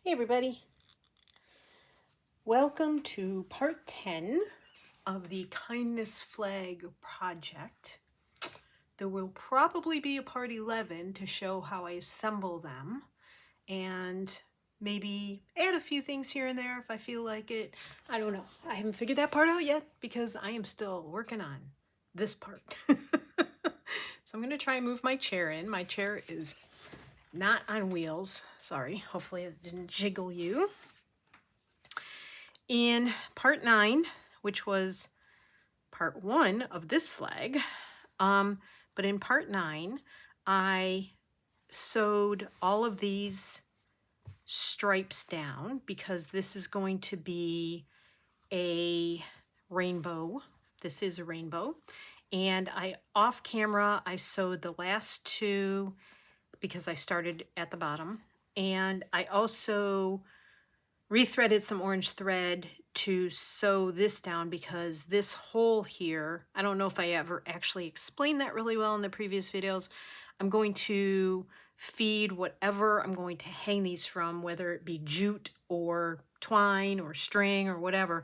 Hey everybody, welcome to part 10 of the Kindness Flag project. There will probably be a part 11 to show how I assemble them and maybe add a few things here and there if I feel like it. I don't know. I haven't figured that part out yet because I am still working on this part. So I'm going to try and move my chair in. My chair is not on wheels. Sorry, hopefully it didn't jiggle you. In part 9, which was part 1 of this flag, but in part 9, I sewed all of these stripes down because this is going to be a rainbow. This is a rainbow. And off camera, I sewed the last two because I started at the bottom. And I also rethreaded some orange thread to sew this down because this hole here, I don't know if I ever actually explained that really well in the previous videos. I'm going to feed whatever I'm going to hang these from, whether it be jute or twine or string or whatever.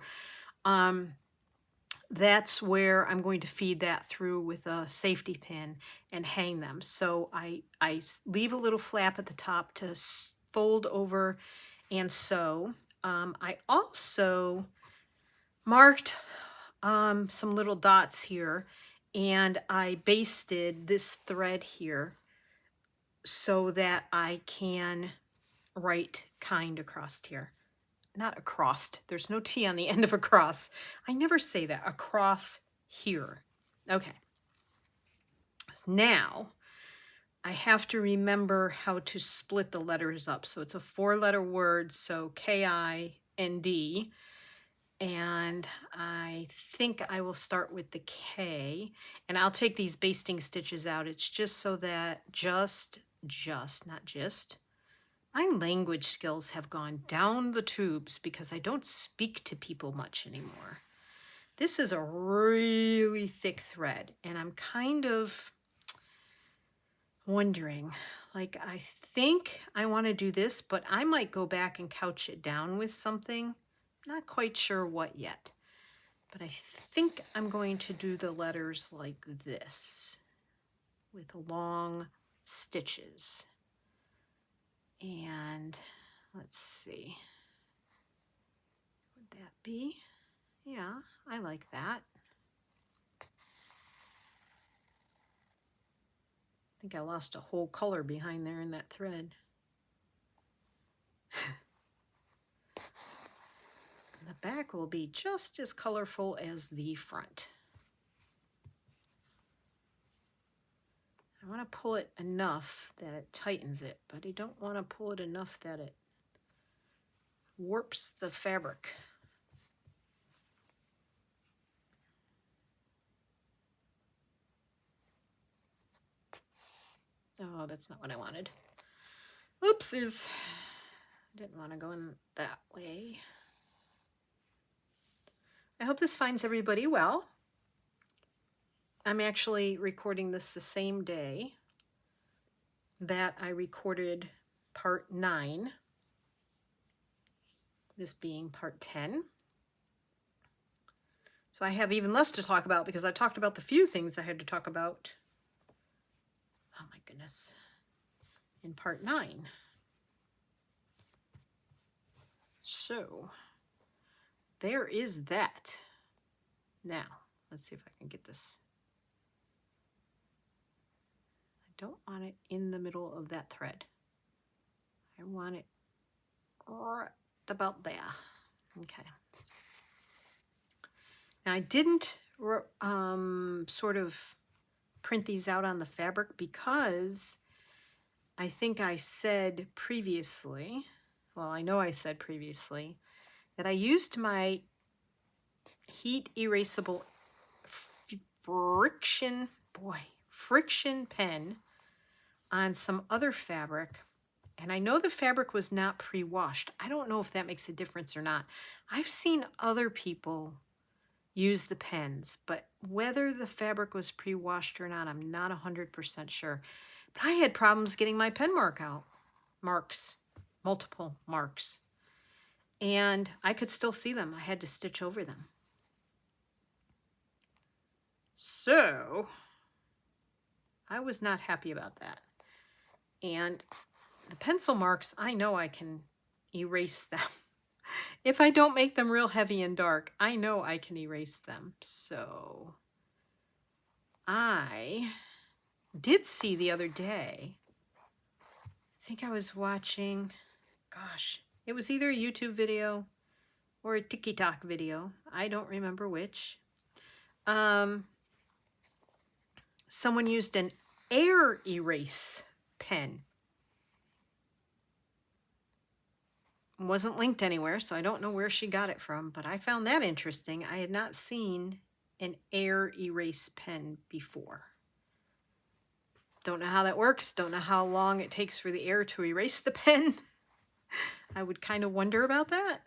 That's where I'm going to feed that through with a safety pin and hang them. So I leave a little flap at the top to fold over and sew. I also marked some little dots here, and I basted this thread here so that I can write kind across here. Not across, there's no T on the end of across. I never say that, across here. Okay. Now, I have to remember how to split the letters up. So it's a 4-letter word, so K-I-N-D. And I think I will start with the K, and I'll take these basting stitches out. It's just so that my language skills have gone down the tubes because I don't speak to people much anymore. This is a really thick thread, and I'm kind of wondering, like, I think I want to do this, but I might go back and couch it down with something. Not quite sure what yet, but I think I'm going to do the letters like this with long stitches. And let's see, would that be? Yeah, I like that. I think I lost a whole color behind there in that thread. The back will be just as colorful as the front. I want to pull it enough that it tightens it, but I don't want to pull it enough that it warps the fabric. Oh, that's not what I wanted. Oopsies. Didn't want to go in that way. I hope this finds everybody well. I'm actually recording this the same day that I recorded part 9, this being part 10. So I have even less to talk about because I talked about the few things I had to talk about. Oh my goodness. In part 9. So there is that. Now, let's see if I can get this. I don't want it in the middle of that thread. I want it right about there. Okay. Now I didn't sort of print these out on the fabric because I think I said previously, well, I know I said previously, that I used my heat erasable friction pen on some other fabric, and I know the fabric was not pre-washed. I don't know if that makes a difference or not. I've seen other people use the pens, but whether the fabric was pre-washed or not, I'm not 100% sure. But I had problems getting my pen marks. multiple marks. And I could still see them. I had to stitch over them. So I was not happy about that. And the pencil marks, I know I can erase them. If I don't make them real heavy and dark, I know I can erase them. So I did see the other day, I think I was watching, gosh, it was either a YouTube video or a TikTok video. I don't remember which. Someone used an air erase pen. Wasn't linked anywhere, so I don't know where she got it from, but I found that interesting. I had not seen an air erase pen before. Don't know how that works. Don't know how long it takes for the air to erase the pen. I would kind of wonder about that.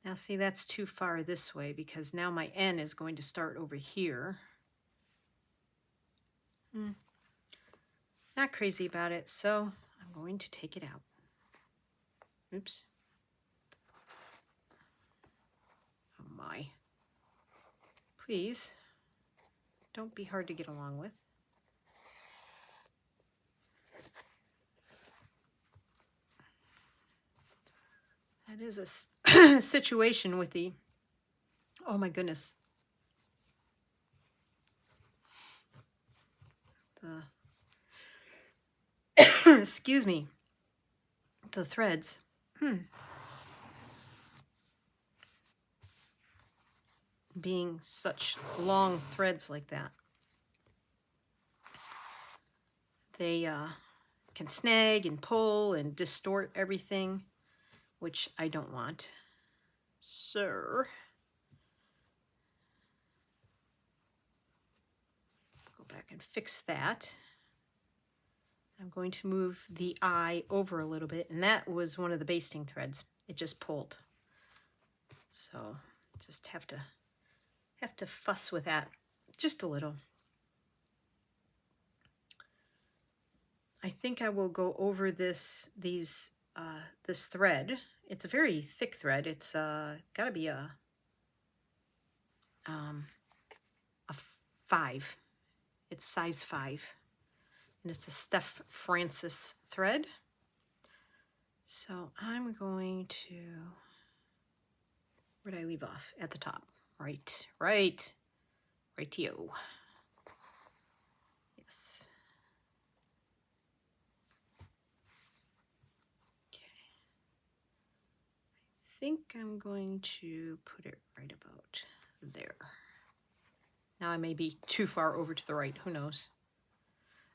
Now see, that's too far this way because now my N is going to start over here. Not crazy about it, so I'm going to take it out. Oops. Oh my. Please, don't be hard to get along with. That is a situation with the, oh my goodness. Excuse me. The threads. Being such long threads like that. They can snag and pull and distort everything, which I don't want. So, go back and fix that. I'm going to move the eye over a little bit, and that was one of the basting threads. It just pulled. So, just have to fuss with that just a little. I think I will go over this thread. It's a very thick thread. It's got to be a 5. It's size 5, and it's a Steph Francis thread. So I'm going to, where did I leave off? At the top. Rightio. Yes. I think I'm going to put it right about there. Now I may be too far over to the right, who knows?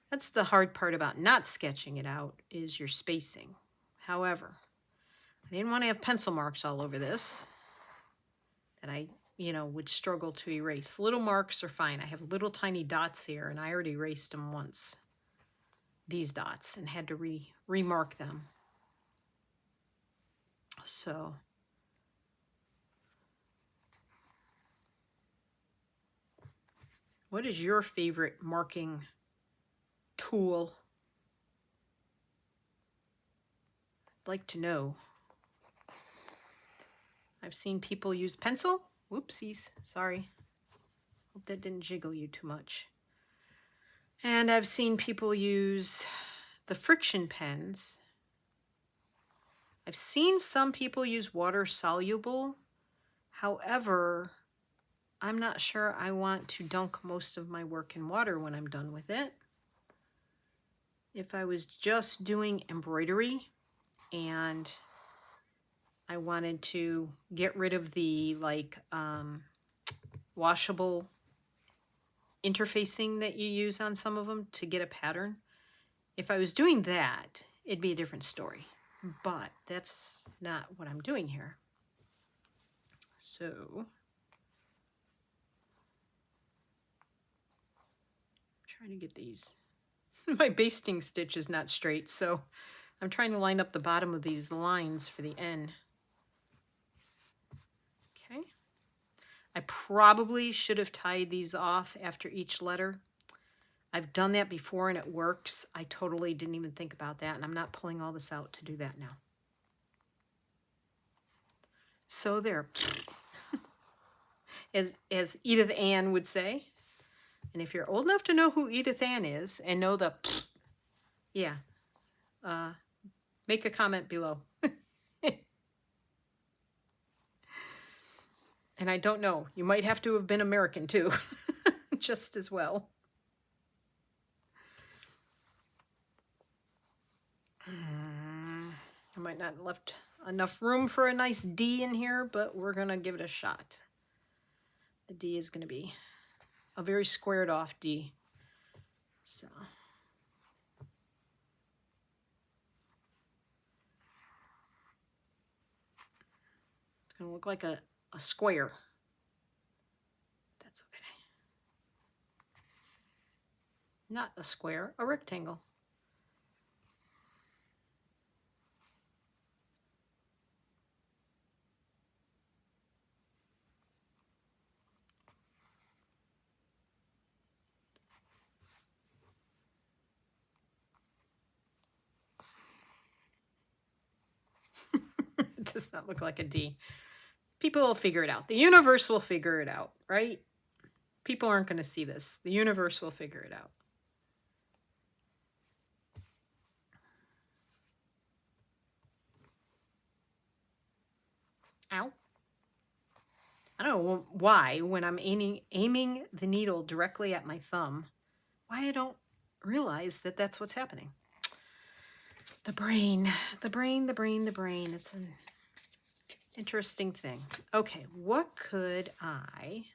That's the hard part about not sketching it out, is your spacing. However, I didn't want to have pencil marks all over this that I, would struggle to erase. Little marks are fine. I have little tiny dots here, and I already erased them once, these dots, and had to remark them. So what is your favorite marking tool? I'd like to know. I've seen people use pencil. Whoopsies, sorry. Hope that didn't jiggle you too much. And I've seen people use the friction pens. I've seen some people use water soluble. However, I'm not sure I want to dunk most of my work in water when I'm done with it. If I was just doing embroidery and I wanted to get rid of the washable interfacing that you use on some of them to get a pattern, if I was doing that, it'd be a different story. But that's not what I'm doing here. So I'm trying to get these. My basting stitch is not straight, so I'm trying to line up the bottom of these lines for the N. Okay. I probably should have tied these off after each letter. I've done that before and it works. I totally didn't even think about that, and I'm not pulling all this out to do that now. So there, as Edith Ann would say. And if you're old enough to know who Edith Ann is and know the, yeah, make a comment below. And I don't know, you might have to have been American too, just as well. I might not have left enough room for a nice D in here, but we're gonna give it a shot. The D is gonna be a very squared off D. So. It's gonna look like a square. That's okay. Not a square, a rectangle. It does not look like a D. People will figure it out. The universe will figure it out, right? People aren't going to see this. The universe will figure it out. Ow. I don't know why, when I'm aiming the needle directly at my thumb, why I don't realize that that's what's happening. The brain, the brain, the brain, the brain. It's an interesting thing. Okay, what could I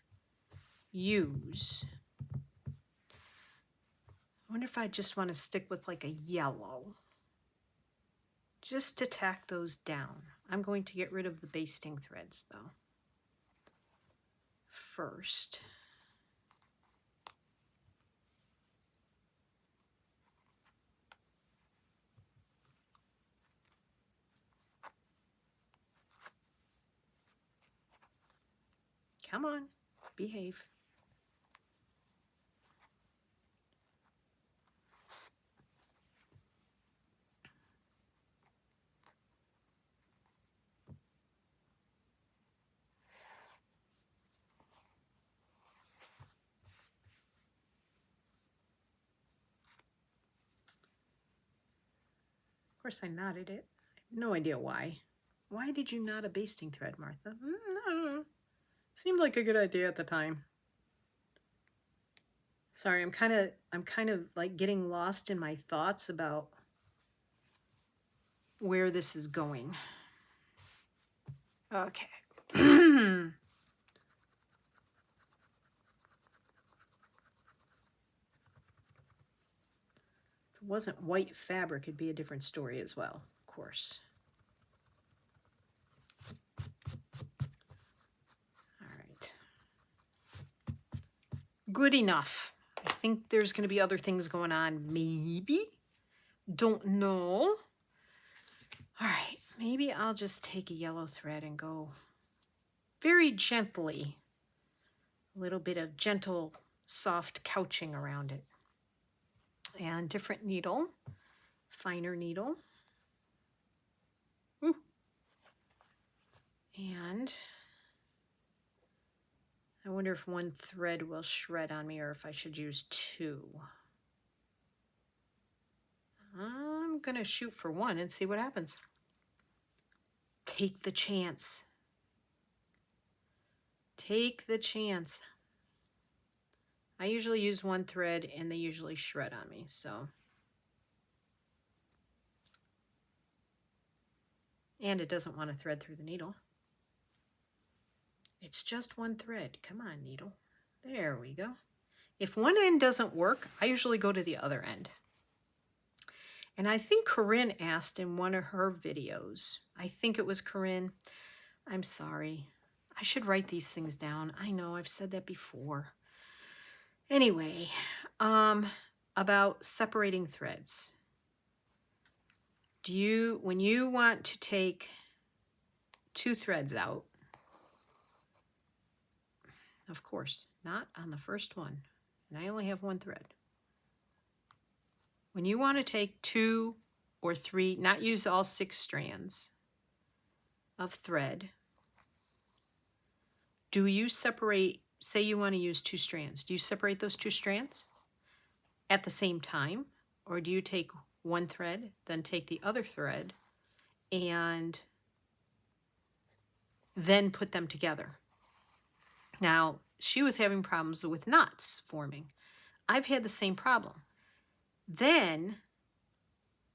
use? I wonder if I just want to stick with like a yellow. Just to tack those down. I'm going to get rid of the basting threads though. First. Come on, behave. Of course I knotted it. No idea why. Why did you knot a basting thread, Martha? I don't know. Seemed like a good idea at the time. Sorry, I'm kind of like getting lost in my thoughts about where this is going. Okay. If it wasn't white fabric, it'd be a different story as well, of course. All right. Good enough. I think there's going to be other things going on, maybe. Don't know. All right, maybe I'll just take a yellow thread and go very gently. A little bit of gentle, soft couching around it. And different needle, finer needle. Ooh. And I wonder if one thread will shred on me or if I should use two. I'm gonna shoot for one and see what happens. Take the chance. Take the chance. I usually use one thread and they usually shred on me, so. And it doesn't want to thread through the needle. It's just one thread. Come on, needle. There we go. If one end doesn't work, I usually go to the other end. And I think Corinne asked in one of her videos, I think it was Corinne, I'm sorry. I should write these things down. I know I've said that before. Anyway, about separating threads. When you want to take two threads out, of course, not on the first one, and I only have one thread. when you want to take 2 or 3, not use all 6 strands of thread, do you separate, say you want to use 2 strands, do you separate those 2 strands at the same time? Or do you take one thread, then take the other thread, and then put them together? Now, she was having problems with knots forming. I've had the same problem. Then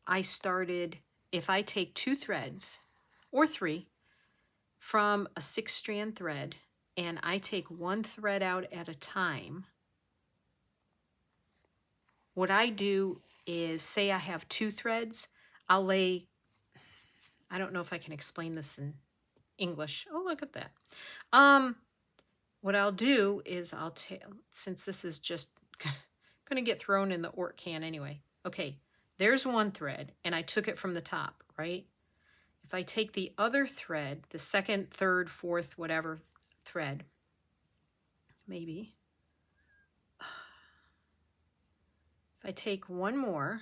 I started, if I take 2 threads or 3 from a 6-strand thread, and I take one thread out at a time, what I do is, say I have 2 threads, I'll lay, I don't know if I can explain this in English. Oh, look at that. What I'll do is I'll take, since this is just going to get thrown in the Ort can anyway. Okay, there's one thread, and I took it from the top, right? If I take the other thread, the second, third, fourth, whatever thread, maybe, if I take one more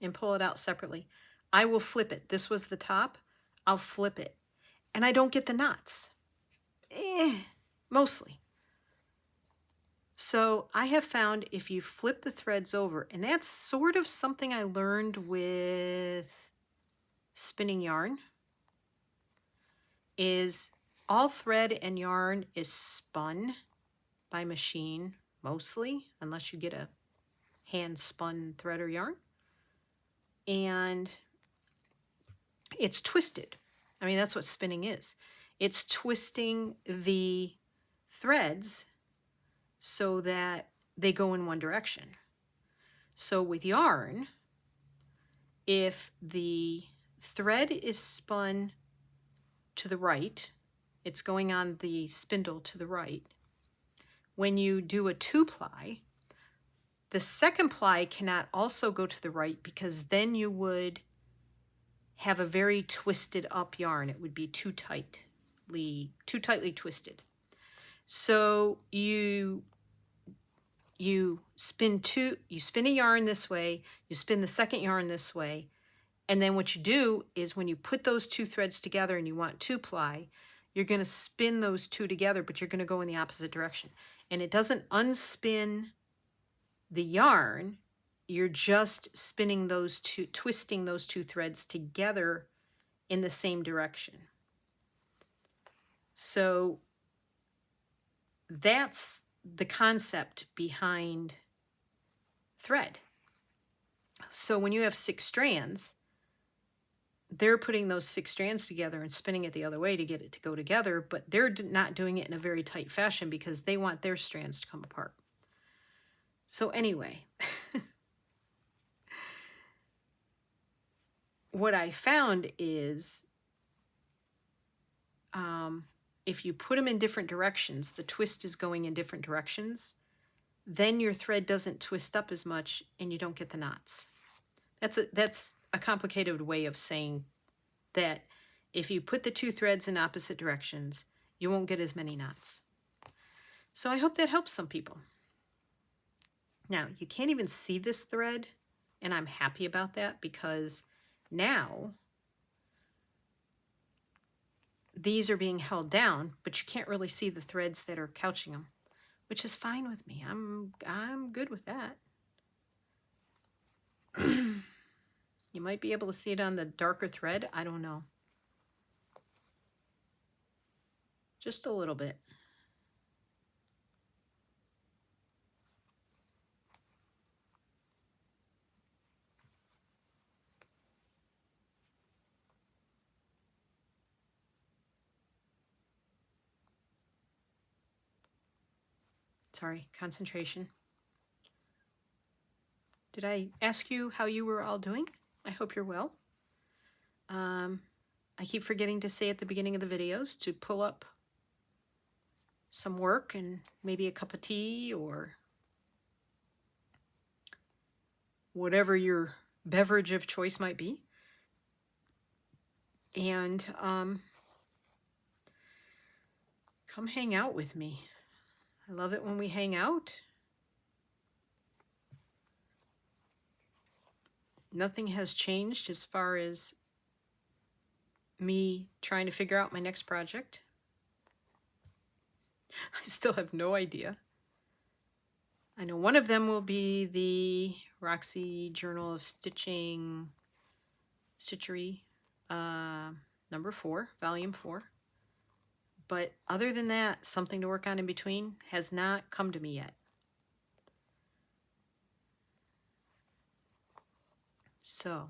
and pull it out separately, I will flip it. This was the top. I'll flip it, and I don't get the knots. Mostly. So I have found if you flip the threads over, and that's sort of something I learned with spinning yarn, is all thread and yarn is spun by machine mostly, unless you get a hand spun thread or yarn. And it's twisted. I mean, that's what spinning is. It's twisting the threads so that they go in one direction. So with yarn, if the thread is spun to the right, it's going on the spindle to the right. When you do a 2-ply, the second ply cannot also go to the right, because then you would have a very twisted up yarn. It would be too tightly twisted. So you spin a yarn this way, you spin the second yarn this way, and then what you do is when you put those 2 threads together and you want 2-ply, you're going to spin those 2 together, but you're going to go in the opposite direction. And it doesn't unspin the yarn, you're just spinning those 2, twisting those 2 threads together in the same direction. So that's the concept behind thread. So when you have 6 strands, they're putting those 6 strands together and spinning it the other way to get it to go together, but they're not doing it in a very tight fashion because they want their strands to come apart. So anyway, what I found is if you put them in different directions, the twist is going in different directions, then your thread doesn't twist up as much and you don't get the knots. That's a complicated way of saying that if you put the 2 threads in opposite directions, you won't get as many knots. So I hope that helps some people. Now, you can't even see this thread, and I'm happy about that, because now these are being held down, but you can't really see the threads that are couching them, which is fine with me. I'm good with that. You might be able to see it on the darker thread. I don't know. Just a little bit. Sorry, concentration. Did I ask you how you were all doing? I hope you're well. I keep forgetting to say at the beginning of the videos to pull up some work and maybe a cup of tea or whatever your beverage of choice might be. And come hang out with me. I love it when we hang out. Nothing has changed as far as me trying to figure out my next project. I still have no idea. I know one of them will be the Roxy Journal of Stitchery, number 4, volume 4. But other than that, something to work on in between has not come to me yet. So,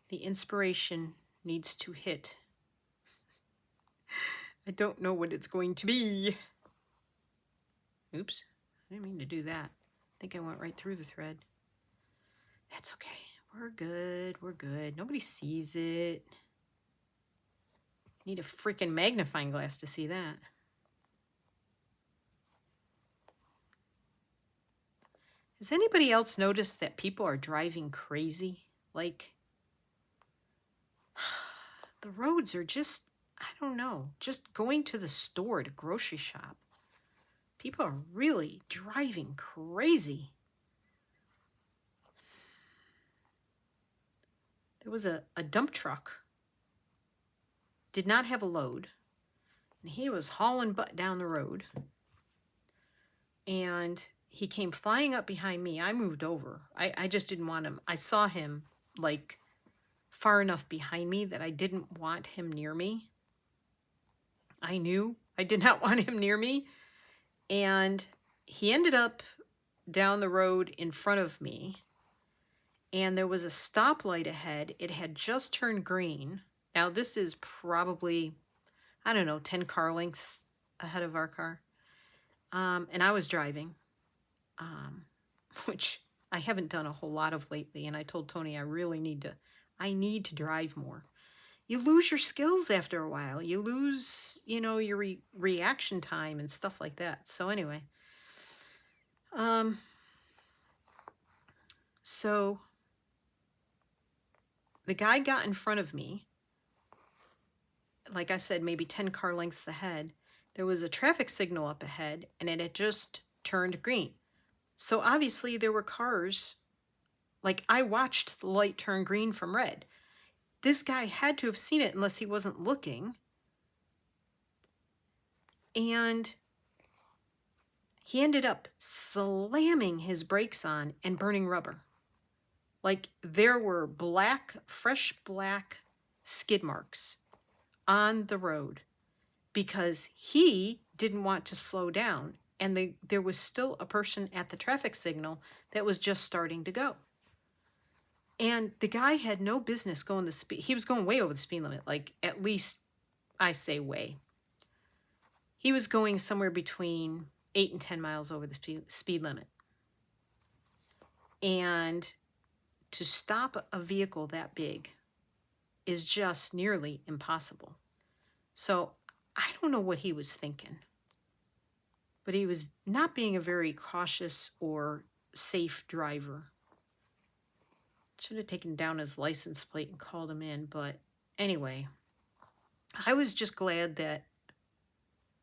the inspiration needs to hit. I don't know what it's going to be. Oops, I didn't mean to do that. I think I went right through the thread. That's okay. We're good. We're good. Nobody sees it. Need a freaking magnifying glass to see that. Has anybody else noticed that people are driving crazy? Like, the roads are just, I don't know, just going to the store to grocery shop. People are really driving crazy. There was a dump truck, did not have a load, and he was hauling butt down the road. And he came flying up behind me. I moved over. I just didn't want him. I saw him like far enough behind me that I didn't want him near me. I knew I did not want him near me. And he ended up down the road in front of me. And there was a stoplight ahead. It had just turned green. Now this is probably, I don't know, 10 car lengths ahead of our car. And I was driving, which I haven't done a whole lot of lately. And I told Tony I need to drive more. You lose your skills after a while. You lose, your reaction time and stuff like that. So anyway, so the guy got in front of me. Like I said, maybe 10 car lengths ahead. There was a traffic signal up ahead, and it had just turned green. So obviously there were cars. Like, I watched the light turn green from red. This guy had to have seen it unless he wasn't looking. And he ended up slamming his brakes on and burning rubber. Like, there were fresh black skid marks on the road because he didn't want to slow down. And there was still a person at the traffic signal that was just starting to go. And the guy had no business going the speed. He was going way over the speed limit, like at least, I say way. He was going somewhere between 8 and 10 miles over the speed limit. And to stop a vehicle that big is just nearly impossible. So I don't know what he was thinking. But he was not being a very cautious or safe driver. Should have taken down his license plate and called him in. But anyway, I was just glad that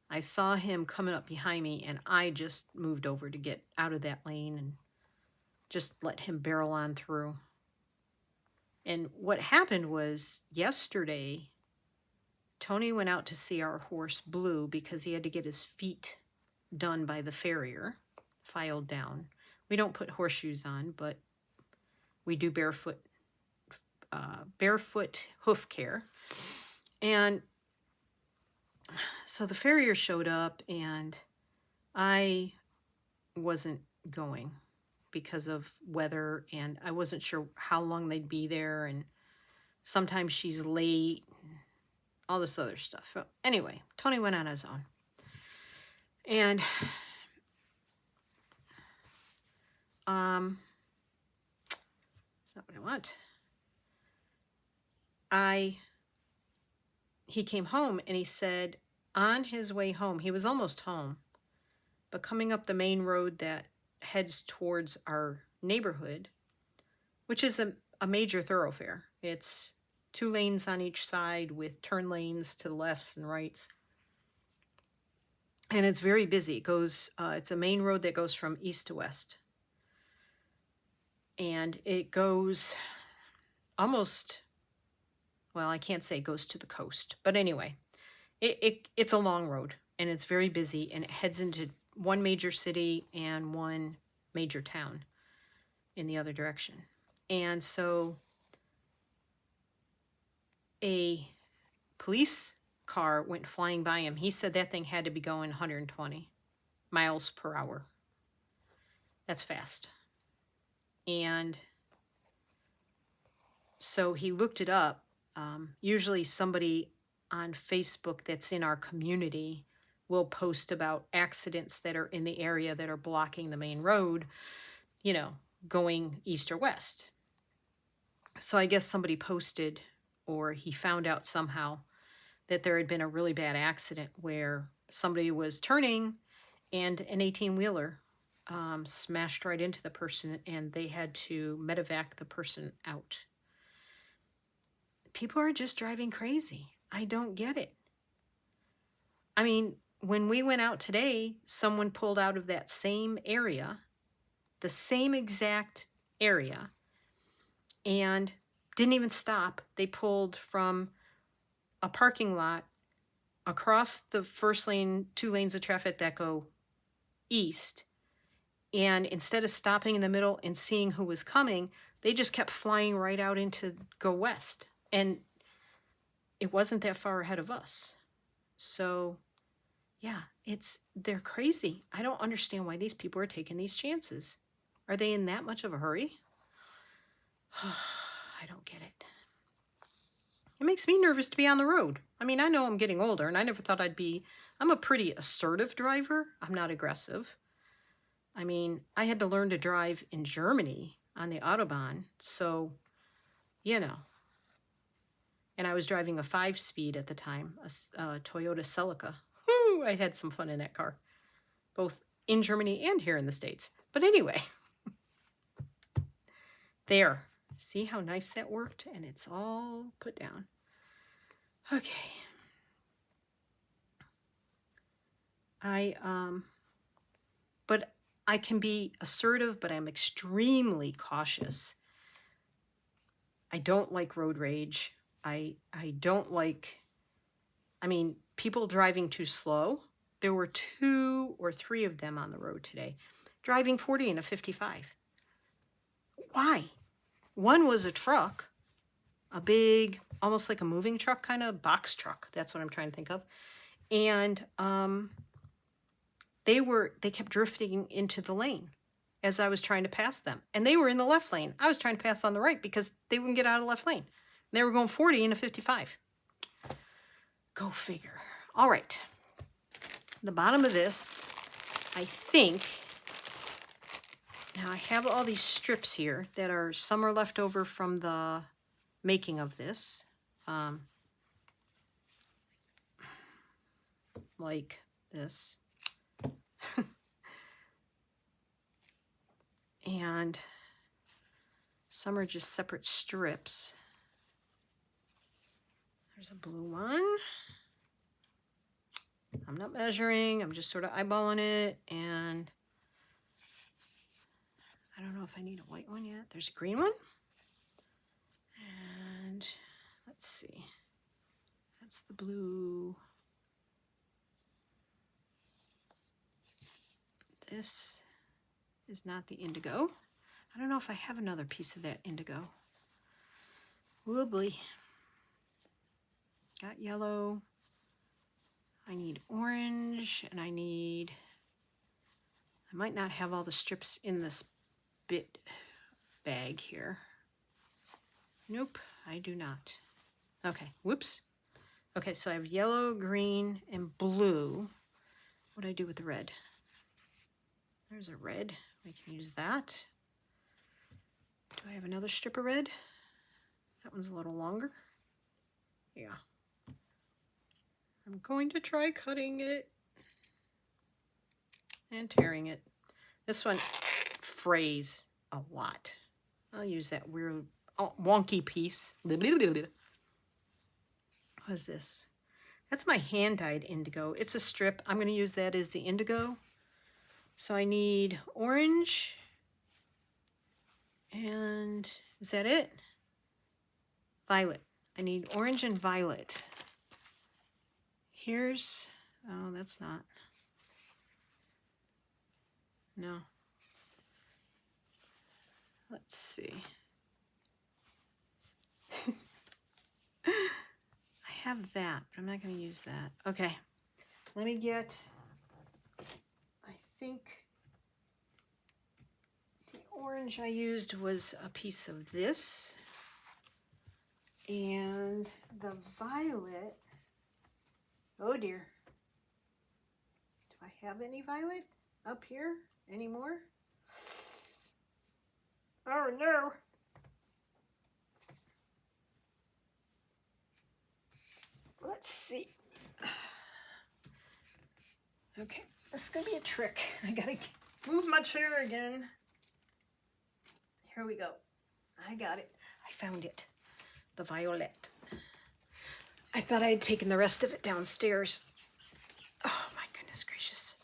I saw him coming up behind me, and I just moved over to get out of that lane and just let him barrel on through. And what happened was yesterday, Tony went out to see our horse Blue because he had to get his feet done by the farrier, filed down. We don't put horseshoes on, but we do barefoot hoof care. And so the farrier showed up, and I wasn't going because of weather, and I wasn't sure how long they'd be there, and sometimes she's late, all this other stuff. So anyway, Tony went on his own. And that's not what I want. He came home, and he said on his way home, he was almost home, but coming up the main road that heads towards our neighborhood, which is a major thoroughfare. It's 2 lanes on each side with turn lanes to the lefts and rights. And it's very busy. It's a main road that goes from east to west. And it goes almost, well, I can't say it goes to the coast, but anyway, it's a long road and it's very busy, and it heads into one major city and one major town in the other direction. And so a police car went flying by him. He said that thing had to be going 120 miles per hour. That's fast. And so he looked it up. Usually somebody on Facebook that's in our community will post about accidents that are in the area that are blocking the main road, you know, going east or west. So I guess somebody posted, or he found out somehow, that there had been a really bad accident where somebody was turning and an 18-wheeler smashed right into the person, and they had to medevac the person out. People are just driving crazy. I don't get it. I mean, when we went out today, someone pulled out of that same area, the same exact area, and didn't even stop. They pulled from a parking lot across the first lane, 2 lanes of traffic that go east. And instead of stopping in the middle and seeing who was coming, they just kept flying right out into go west. And it wasn't that far ahead of us. So yeah, they're crazy. I don't understand why these people are taking these chances. Are they in that much of a hurry? I don't get it. It makes me nervous to be on the road. I mean, I know I'm getting older, and I never thought I'm a pretty assertive driver. I'm not aggressive. I mean, I had to learn to drive in Germany on the Autobahn, so, you know. And I was driving a 5-speed at the time, a Toyota Celica. Whew, I had some fun in that car, both in Germany and here in the States. But anyway, there. See how nice that worked? And it's all put down. Okay. But I can be assertive, but I'm extremely cautious. I don't like road rage. I don't like, I mean, people driving too slow. There were 2 or 3 of them on the road today, driving 40 in a 55. Why? One was a truck, a big, almost like a moving truck, kind of box truck. That's what I'm trying to think of. And they kept drifting into the lane as I was trying to pass them. And they were in the left lane. I was trying to pass on the right because they wouldn't get out of the left lane. They were going 40 in a 55. Go figure. All right. The bottom of this, I think, now I have all these strips here that are, some are left over from the making of this. Like this. And some are just separate strips. There's a blue one. I'm not measuring, I'm just sort of eyeballing it, and I don't know if I need a white one yet. There's a green one. And let's see. That's the blue. This is not the indigo. I don't know if I have another piece of that indigo. Woobly. Got yellow. I need orange, and I might not have all the strips in this bit bag here. Nope, I do not. Okay, whoops. Okay, so I have yellow, green, and blue. What do I do with the red? There's a red. I can use that. Do I have another strip of red? That one's a little longer. Yeah. I'm going to try cutting it and tearing it. This one frays a lot. I'll use that weird wonky piece. What is this? That's my hand-dyed indigo. It's a strip. I'm going to use that as the indigo. So I need orange, And is that it? Violet. I need orange and violet. Here's, oh, that's not. No. Let's see. I have that, but I'm not going to use that. Okay. Let me get, I think the orange I used was a piece of this. And the violet, oh dear. Do I have any violet up here anymore? Oh no. Let's see. Okay, this is gonna be a trick. I gotta move my chair again. Here we go. I got it. I found it. The violet. I thought I had taken the rest of it downstairs. Oh my goodness gracious.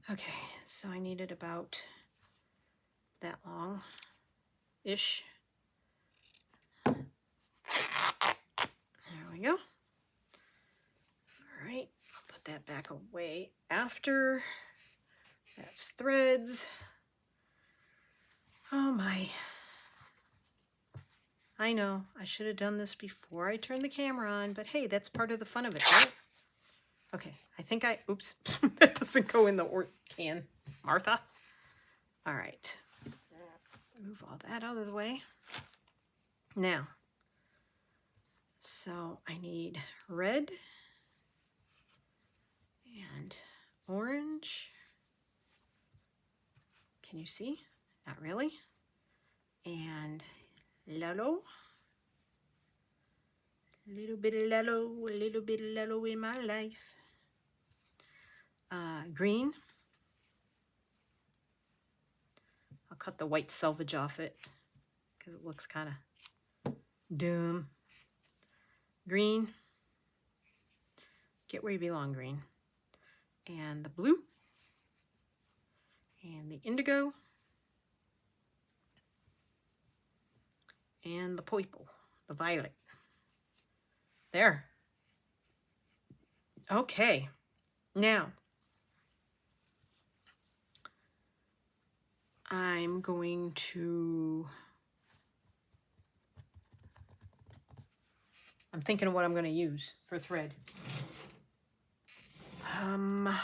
Okay, so I needed about that long-ish. There we go. All right, I'll put that back away after. That's threads. Oh my. I know, I should have done this before I turned the camera on, but hey, that's part of the fun of it, right? Okay, I think oops, that doesn't go in the can, Martha. All right, move all that out of the way. Now, so I need red and orange. Can you see? Not really. And yellow. A little bit of yellow in my life. Green. I'll cut the white selvage off it because it looks kind of doom. Green. Get where you belong, green. And the blue. And the indigo. And the purple, the violet. There. Okay. Now, I'm going to, I'm thinking of what I'm going to use for thread. I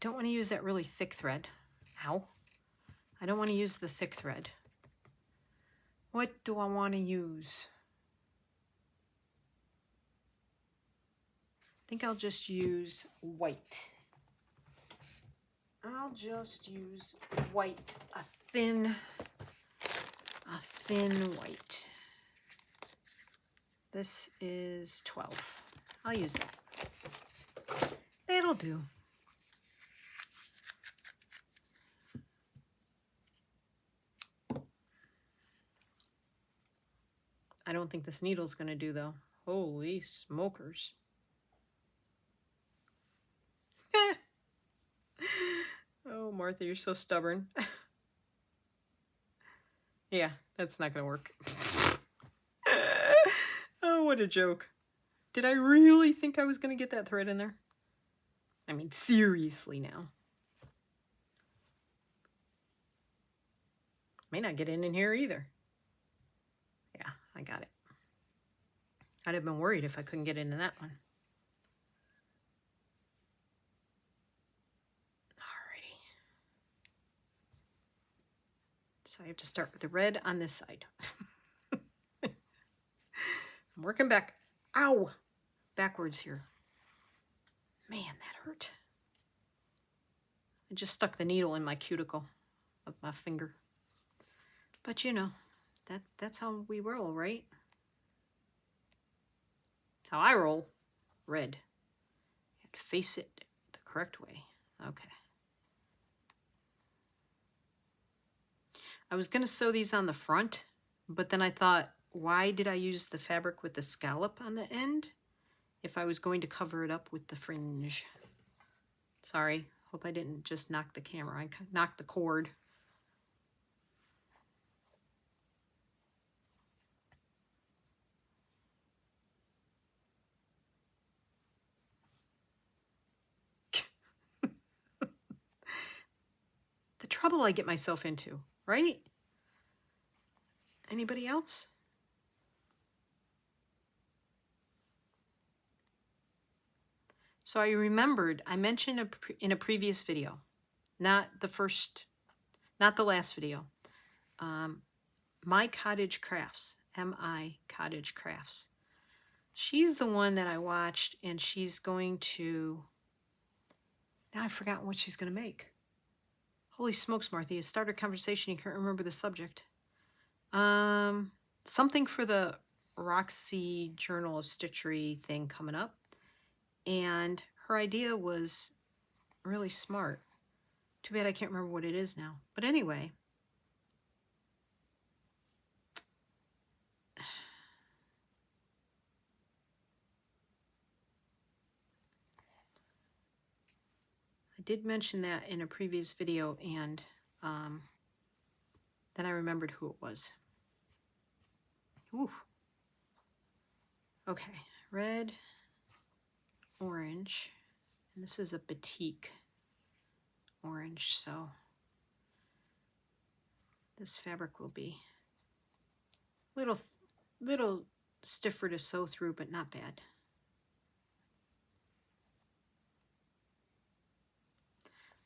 don't want to use that really thick thread. Ow. I don't want to use the thick thread. What do I want to use? I think I'll just use white. I'll just use white, a thin white. This is 12. I'll use that. That'll do. I don't think this needle's going to do, though. Holy smokers. Oh, Martha, you're so stubborn. Yeah, that's not going to work. Oh, what a joke. Did I really think I was going to get that thread in there? I mean, seriously now. May not get in here either. Yeah, I got it. I'd have been worried if I couldn't get into that one. Alrighty. So I have to start with the red on this side. I'm working back. Ow! Backwards here. Man, that hurt. I just stuck the needle in my cuticle of my finger. But you know, that's how we roll, right? That's how I roll. Red. You have to face it the correct way. Okay. I was going to sew these on the front, but then I thought, why did I use the fabric with the scallop on the end if I was going to cover it up with the fringe? Sorry, Hope I didn't just knock the camera. I knocked the cord. The trouble I get myself into, right? Anybody else? So I remembered, I mentioned in a previous video, not the last video, My Cottage Crafts, M-I Cottage Crafts. She's the one that I watched, and she's going to, now I've forgotten what she's going to make. Holy smokes, Martha, you start a conversation, you can't remember the subject. Something for the Roxy Journal of Stitchery thing coming up. And her idea was really smart. Too bad I can't remember what it is now. But anyway, I did mention that in a previous video, and then I remembered who it was. Ooh. Okay, red, orange, and this is a batik orange, so this fabric will be little stiffer to sew through, but not bad.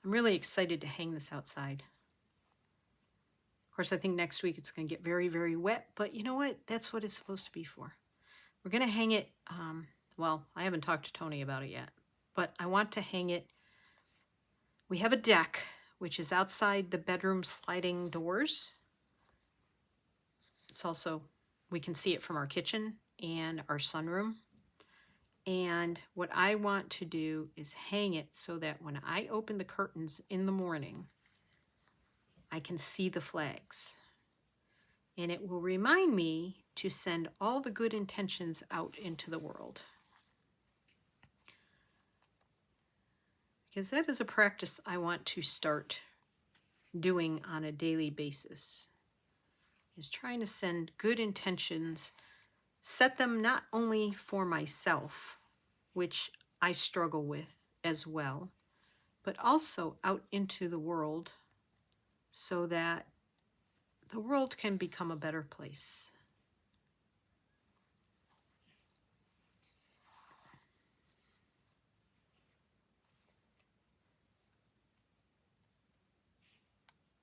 I'm really excited to hang this outside. Of course, I think next week it's going to get very, very wet, but you know what? That's what it's supposed to be for. We're going to hang it, well, I haven't talked to Tony about it yet, but I want to hang it. We have a deck, which is outside the bedroom sliding doors. It's also, we can see it from our kitchen and our sunroom. And what I want to do is hang it so that when I open the curtains in the morning, I can see the flags. And it will remind me to send all the good intentions out into the world. Because that is a practice I want to start doing on a daily basis. Is trying to send good intentions, set them not only for myself, which I struggle with as well, but also out into the world so that the world can become a better place.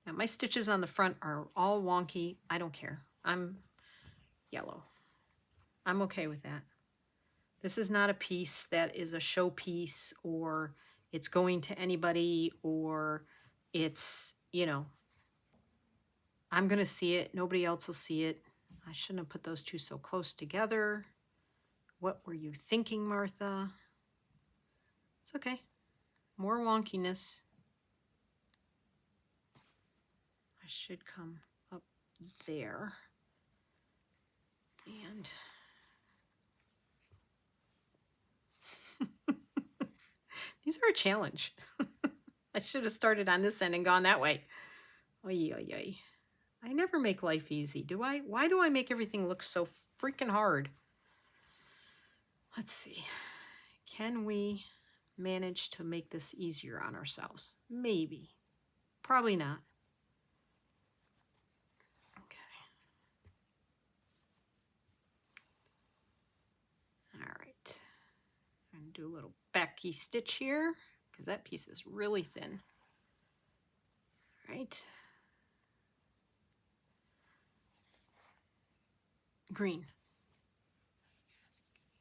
Now my stitches on the front are all wonky. I don't care. I'm yellow. I'm okay with that. This is not a piece that is a show piece, or it's going to anybody, or it's, you know, I'm going to see it. Nobody else will see it. I shouldn't have put those two so close together. What were you thinking, Martha? It's okay. More wonkiness. I should come up there. And these are a challenge. I should have started on this end and gone that way. Oy, oy, oy. I never make life easy, do I? Why do I make everything look so freaking hard? Let's see. Can we manage to make this easier on ourselves? Maybe. Probably not. Okay. All right. I'm going to do a little backy stitch here because that piece is really thin. All right. Green.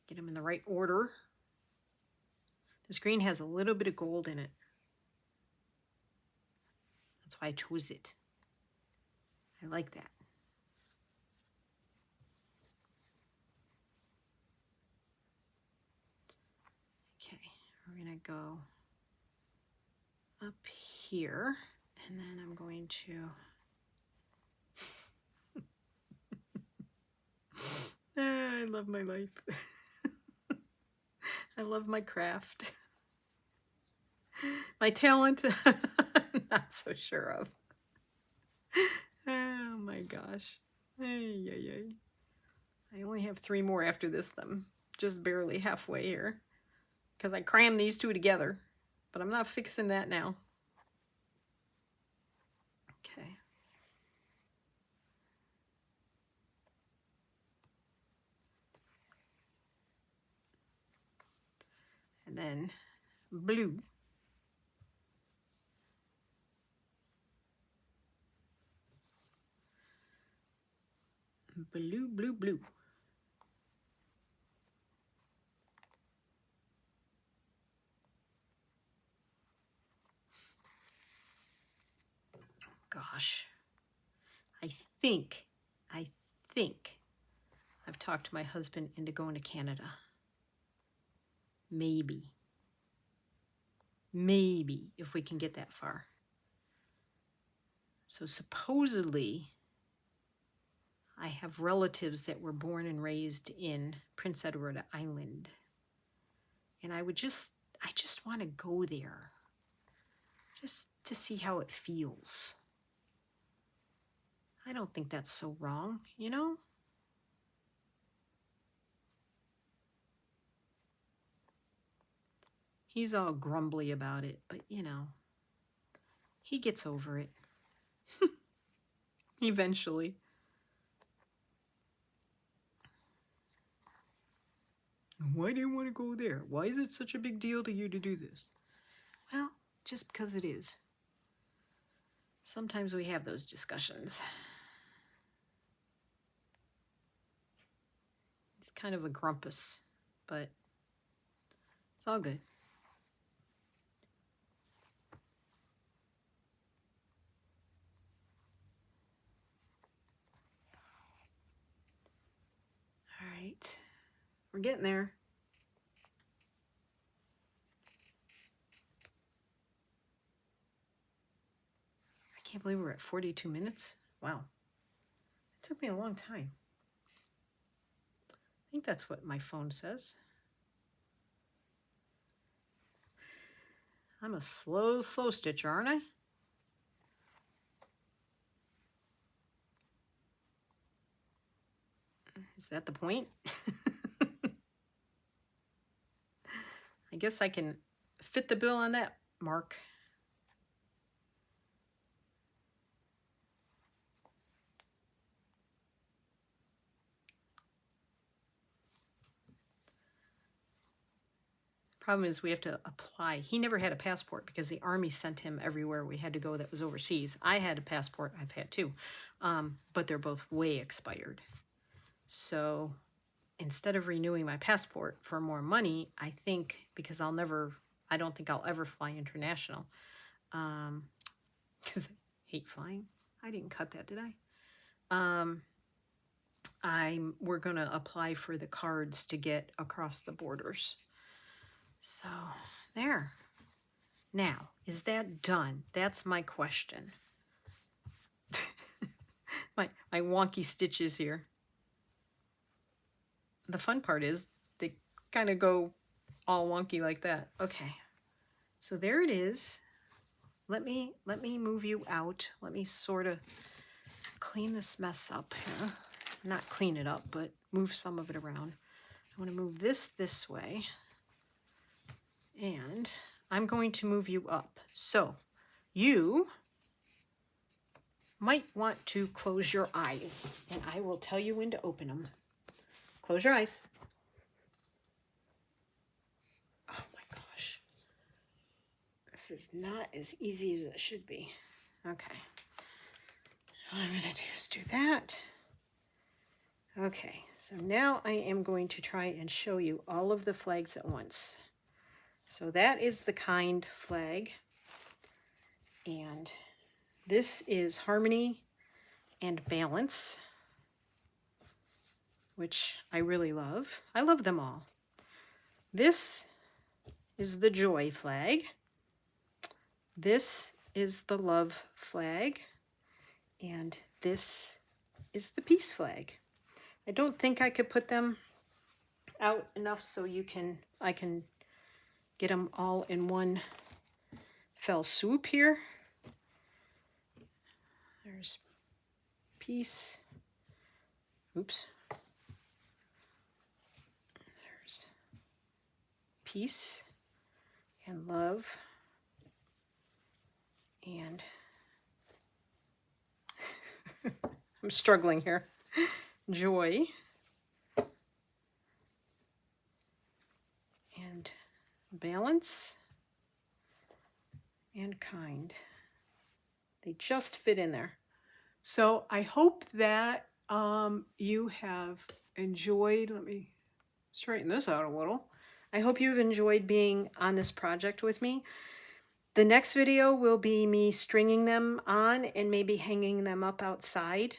Get them in the right order. This green has a little bit of gold in it. That's why I chose it. I like that. Okay, we're going to go up here, and then I'm going to I love my life. I love my craft. My talent, not so sure of. Oh my gosh. Ay, ay, ay. I only have 3 more after this, then. Just barely halfway here. Because I crammed these 2 together. But I'm not fixing that now. Okay. And then blue. Blue, blue, blue. Gosh. I think I've talked my husband into going to Canada. Maybe. Maybe, if we can get that far. So supposedly, I have relatives that were born and raised in Prince Edward Island. And I just want to go there. Just to see how it feels. I don't think that's so wrong, you know? He's all grumbly about it, but you know, he gets over it. Eventually. Why do you want to go there? Why is it such a big deal to you to do this? Well, just because it is. Sometimes we have those discussions. He's kind of a grumpus, but it's all good. All right, we're getting there. I can't believe we're at 42 minutes. Wow, it took me a long time. I think that's what my phone says. I'm a slow stitcher, aren't I? Is that the point? I guess I can fit the bill on that mark. Problem is we have to apply. He never had a passport because the Army sent him everywhere we had to go that was overseas. I had a passport. I've had 2. But they're both way expired. So instead of renewing my passport for more money, I think, because I don't think I'll ever fly international. Because I hate flying. I didn't cut that, did I? We're going to apply for the cards to get across the borders. So, there. Now, is that done? That's my question. my wonky stitches here. The fun part is they kind of go all wonky like that. Okay. So there it is. Let me move you out. Let me sort of clean this mess up here. Not clean it up, but move some of it around. I want to move this way. And I'm going to move you up. So you might want to close your eyes, and I will tell you when to open them. Close your eyes. Oh my gosh. This is not as easy as it should be. Okay. All I'm going to do is do that. Okay, so now I am going to try and show you all of the flags at once. So that is the kind flag. And this is harmony and balance, which I really love. I love them all. This is the joy flag. This is the love flag. And this is the peace flag. I don't think I could put them out enough so I can get them all in one fell swoop here. There's peace. Oops. There's peace and love and I'm struggling here. Joy and balance and kind. They just fit in there. So I hope that you have enjoyed. Let me straighten this out a little. I hope you've enjoyed being on this project with me. The next video will be me stringing them on and maybe hanging them up outside.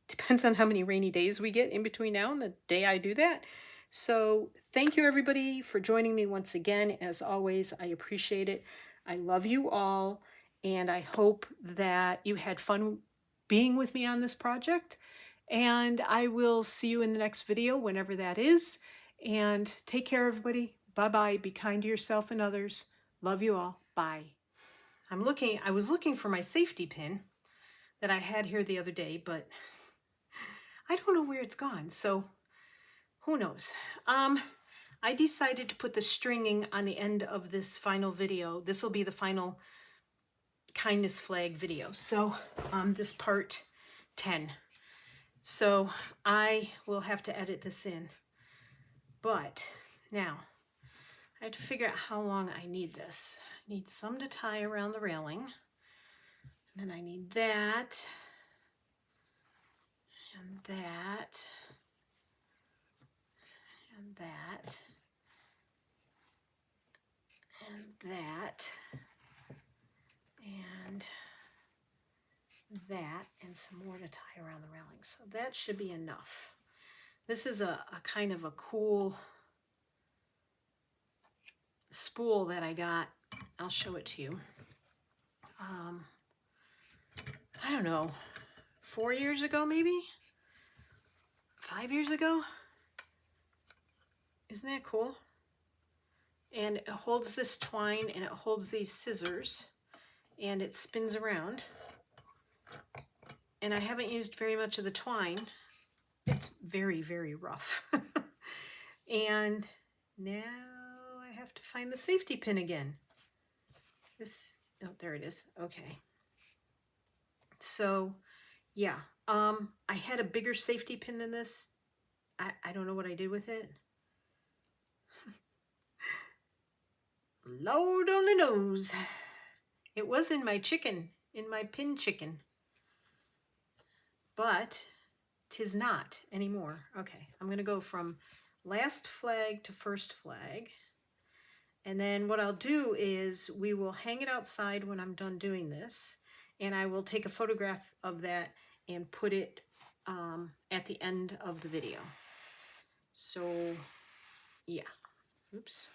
Depends on how many rainy days we get in between now and the day I do that. So thank you everybody for joining me once again. As always, I appreciate it. I love you all, and I hope that you had fun being with me on this project. And I will see you in the next video, whenever that is. And take care, everybody. Bye-bye. Be kind to yourself and others. Love you all. Bye. I was looking for my safety pin that I had here the other day, but I don't know where it's gone, so who knows. I decided to put the stringing on the end of this final video. This will be the final kindness flag video. So this part 10. So I will have to edit this in. But now I have to figure out how long I need this. I need some to tie around the railing. And then I need that. And that. And that. And that. And that. And some more to tie around the railing. So that should be enough. This is a kind of a cool spool that I got. I'll show it to you. I don't know, 4 years ago maybe? 5 years ago? Isn't that cool? And it holds this twine and it holds these scissors and it spins around. And I haven't used very much of the twine. It's very, very rough. And now I have to find the safety pin again. Oh, there it is. Okay. So, yeah. I had a bigger safety pin than this. I don't know what I did with it. Lord only knows. It was in my chicken, in my pin chicken. But 'tis not anymore. Okay, I'm going to go from last flag to first flag. And then what I'll do is we will hang it outside when I'm done doing this. And I will take a photograph of that and put it at the end of the video. So, yeah. Oops.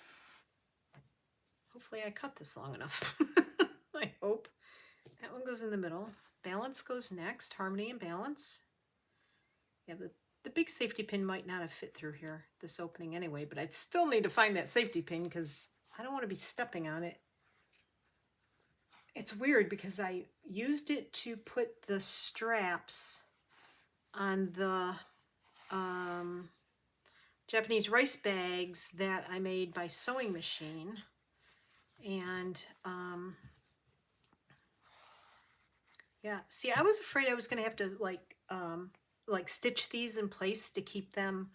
Hopefully I cut this long enough. I hope. That one goes in the middle. Balance goes next. Harmony and balance. Yeah, the big safety pin might not have fit through here, this opening anyway, but I'd still need to find that safety pin because I don't want to be stepping on it. It's weird because I used it to put the straps on the Japanese rice bags that I made by sewing machine. And yeah, see, I was afraid I was going to have to like stitch these in place to keep them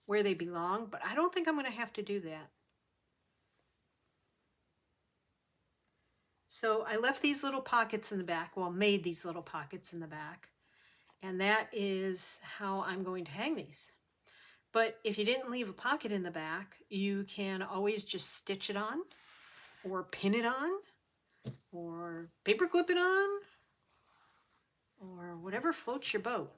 where they belong, but I don't think I'm going to have to do that. So I left these little pockets in the back, well, made these little pockets in the back, and that is how I'm going to hang these. But if you didn't leave a pocket in the back, you can always just stitch it on, or pin it on, or paper clip it on, or whatever floats your boat.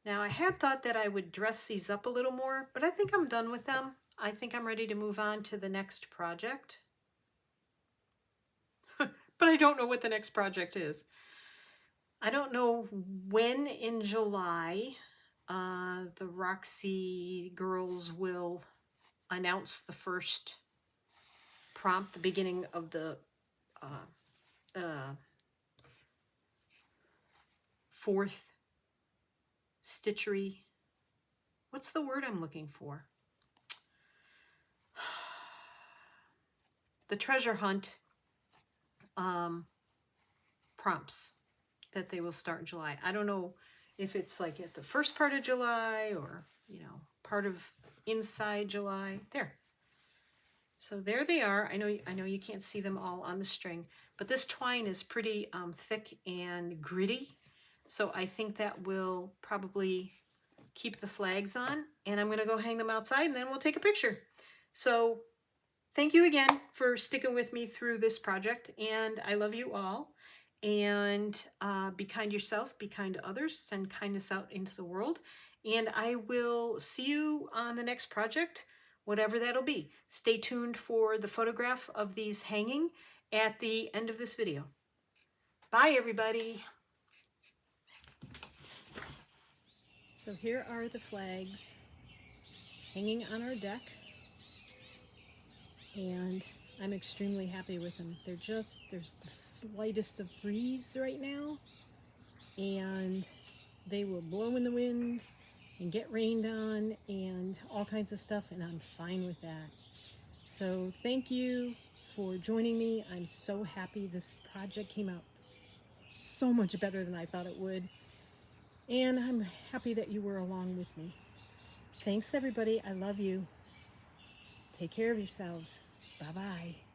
Now I had thought that I would dress these up a little more, but I think I'm done with them. I think I'm ready to move on to the next project. But I don't know what the next project is. I don't know when in July the Roxy girls will announce the first prompt, the beginning of the fourth stitchery. What's the word I'm looking for? The treasure hunt prompts that they will start in July. I don't know if it's like at the first part of July or, you know, part of inside July. There. So there they are. I know you can't see them all on the string, but this twine is pretty thick and gritty. So I think that will probably keep the flags on, and I'm going to go hang them outside and then we'll take a picture. So thank you again for sticking with me through this project, and I love you all. And be kind to yourself, be kind to others, send kindness out into the world. And I will see you on the next project, whatever that'll be. Stay tuned for the photograph of these hanging at the end of this video. Bye, everybody. So here are the flags hanging on our deck, and I'm extremely happy with them. There's the slightest of breeze right now, and they will blow in the wind and get rained on and all kinds of stuff, and I'm fine with that. So thank you for joining me. I'm so happy this project came out so much better than I thought it would, and I'm happy that you were along with me. Thanks, everybody. I love you. Take care of yourselves. Bye-bye.